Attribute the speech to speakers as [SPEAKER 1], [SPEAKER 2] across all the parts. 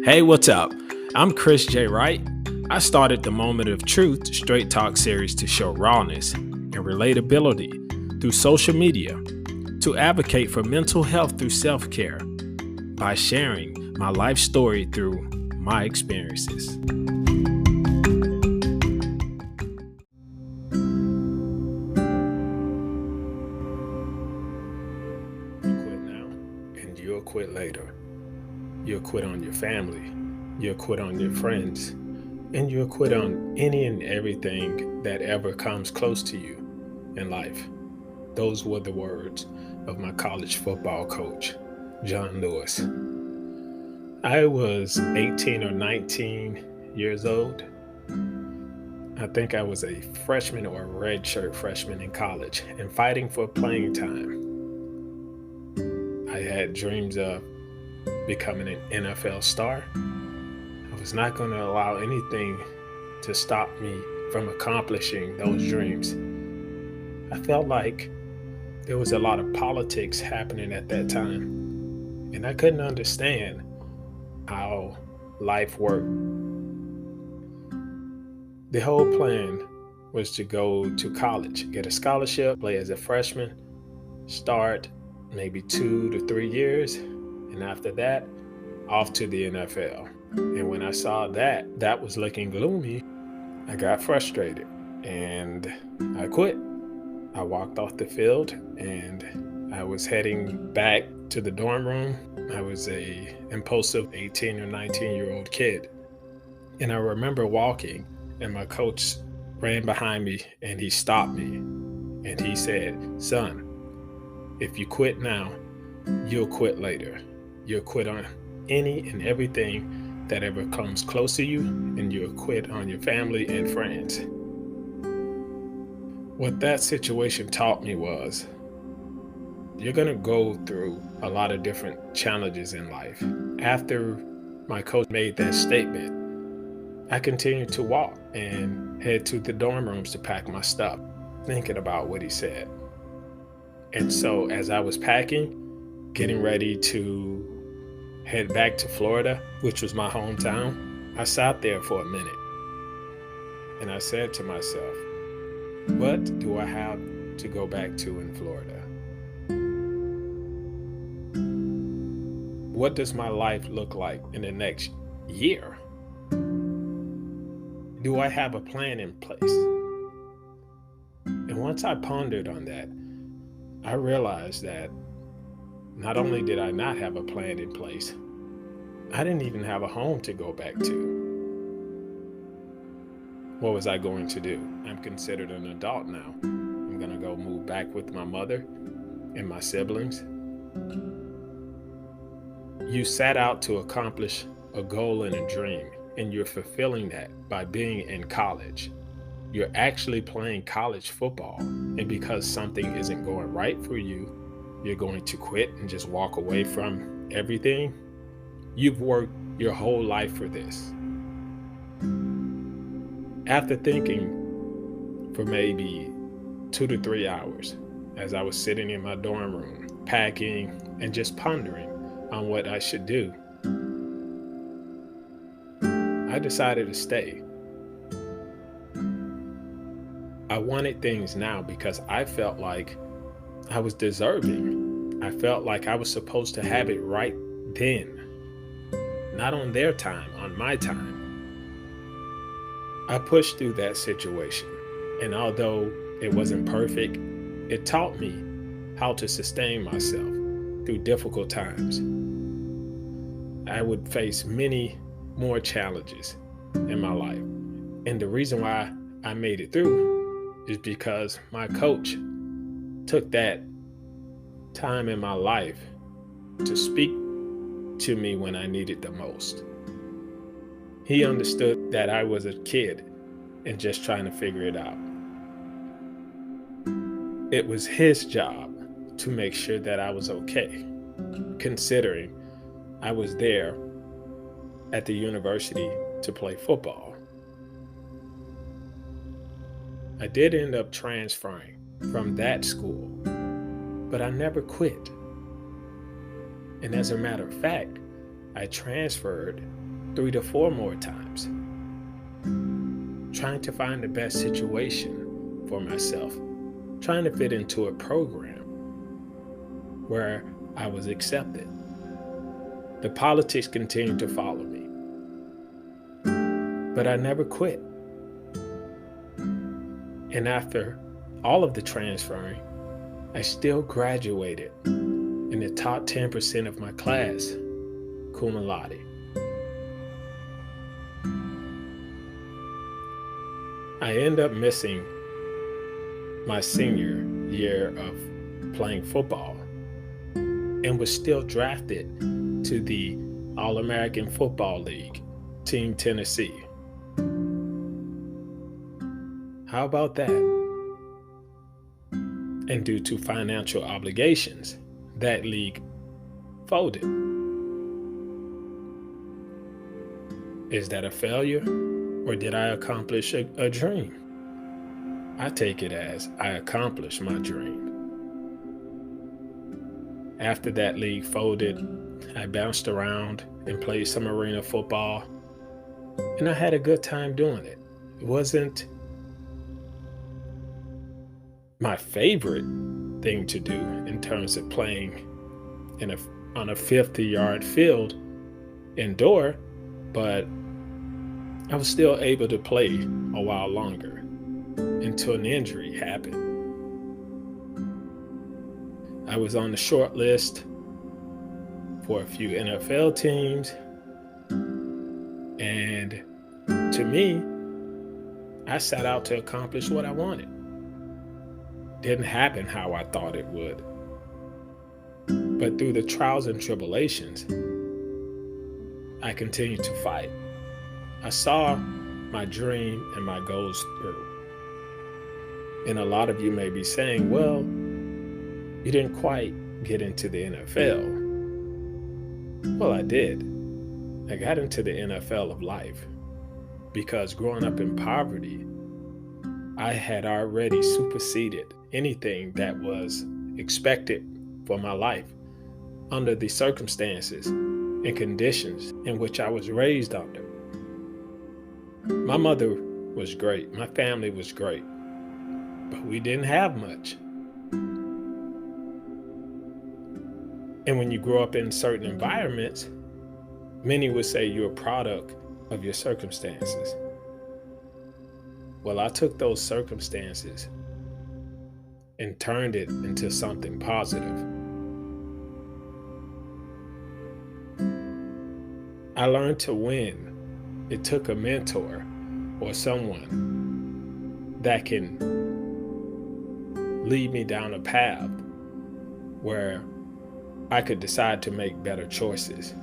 [SPEAKER 1] Hey, what's up? I'm ChrisJ.Wright. I started the Moment of Truth Straight Talk series to show rawness and relatability through social media, to advocate for mental health through self-care by sharing my life story through my experiences. You quit now, and you'll quit later. You'll quit on your family. You'll quit on your friends. And you'll quit on any and everything that ever comes close to you in life. Those were the words of my college football coach, John Lewis. I was 18 or 19 years old. I think I was a freshman or a redshirt freshman in college and fighting for playing time. I had dreams of becoming an NFL star. I was not going to allow anything to stop me from accomplishing those dreams. I felt like there was a lot of politics happening at that time, and I couldn't understand how life worked. The whole plan was to go to college, get a scholarship, play as a freshman, start maybe 2 to 3 years, and after that, off to the NFL. And when I saw that was looking gloomy, I got frustrated and I quit. I walked off the field and I was heading back to the dorm room. I was a impulsive 18 or 19-year-old kid. And I remember walking and my coach ran behind me and he stopped me. And he said, "Son, if you quit now, you'll quit later. You'll quit on any and everything that ever comes close to you, and you'll quit on your family and friends." What that situation taught me was you're going to go through a lot of different challenges in life. After my coach made that statement, I continued to walk and head to the dorm rooms to pack my stuff, thinking about what he said. And so as I was packing, getting ready to head back to Florida, which was my hometown, I sat there for a minute and I said to myself, what do I have to go back to in Florida? What does my life look like in the next year? Do I have a plan in place? And once I pondered on that, I realized that not only did I not have a plan in place, I didn't even have a home to go back to. What was I going to do? I'm considered an adult now. I'm going to go move back with my mother and my siblings. You set out to accomplish a goal and a dream, and you're fulfilling that by being in college. You're actually playing college football, and because something isn't going right for you, you're going to quit and just walk away from everything. You've worked your whole life for this. After thinking for maybe 2 to 3 hours, as I was sitting in my dorm room, packing and just pondering on what I should do, I decided to stay. I wanted things now because I felt like I was deserving. I felt like I was supposed to have it right then. Not on their time, on my time. I pushed through that situation, and although it wasn't perfect, it taught me how to sustain myself through difficult times. I would face many more challenges in my life, and the reason why I made it through is because my coach took that time in my life to speak to me when I needed the most. He understood that I was a kid and just trying to figure it out. It was his job to make sure that I was okay, considering I was there at the university to play football. I did end up transferring from that school, but I never quit. And as a matter of fact, I transferred 3 to 4 more times, trying to find the best situation for myself, trying to fit into a program where I was accepted. The politics continued to follow me, but I never quit. And after all of the transferring, I still graduated in the top 10% of my class, cum laude. I ended up missing my senior year of playing football and was still drafted to the All-American Football League, Team Tennessee. How about that? And due to financial obligations, that league folded. Is that a failure, or did I accomplish a dream? I take it as I accomplished my dream. After that league folded, I bounced around and played some arena football, and I had a good time doing it. It wasn't my favorite thing to do in terms of playing on a 50-yard field indoor, but I was still able to play a while longer until an injury happened. I was on the short list for a few NFL teams, and to me, I set out to accomplish what I wanted. Didn't happen how I thought it would. But through the trials and tribulations, I continued to fight. I saw my dream and my goals through. And a lot of you may be saying, well, you didn't quite get into the NFL. Well, I did. I got into the NFL of life because growing up in poverty, I had already superseded anything that was expected for my life under the circumstances and conditions in which I was raised under. My mother was great. My family was great, but we didn't have much. And when you grow up in certain environments, many would say you're a product of your circumstances. Well, I took those circumstances and turned it into something positive. I learned to win. It took a mentor or someone that can lead me down a path where I could decide to make better choices.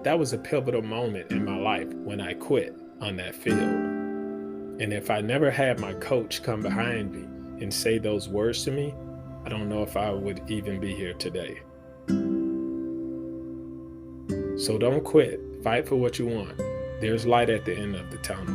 [SPEAKER 1] That was a pivotal moment in my life when I quit on that field. And if I never had my coach come behind me and say those words to me, I don't know if I would even be here today. So don't quit. Fight for what you want. There's light at the end of the tunnel.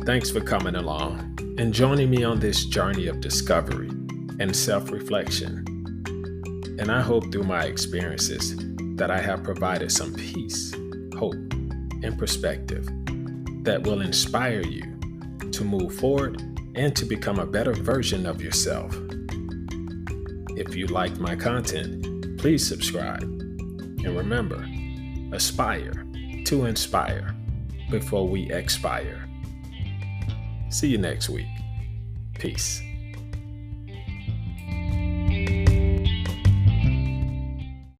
[SPEAKER 1] Thanks for coming along and joining me on this journey of discovery and self-reflection. And I hope through my experiences that I have provided some peace, hope, and perspective that will inspire you to move forward and to become a better version of yourself. If you liked my content, please subscribe. And remember, aspire to inspire before we expire. See you next week. Peace.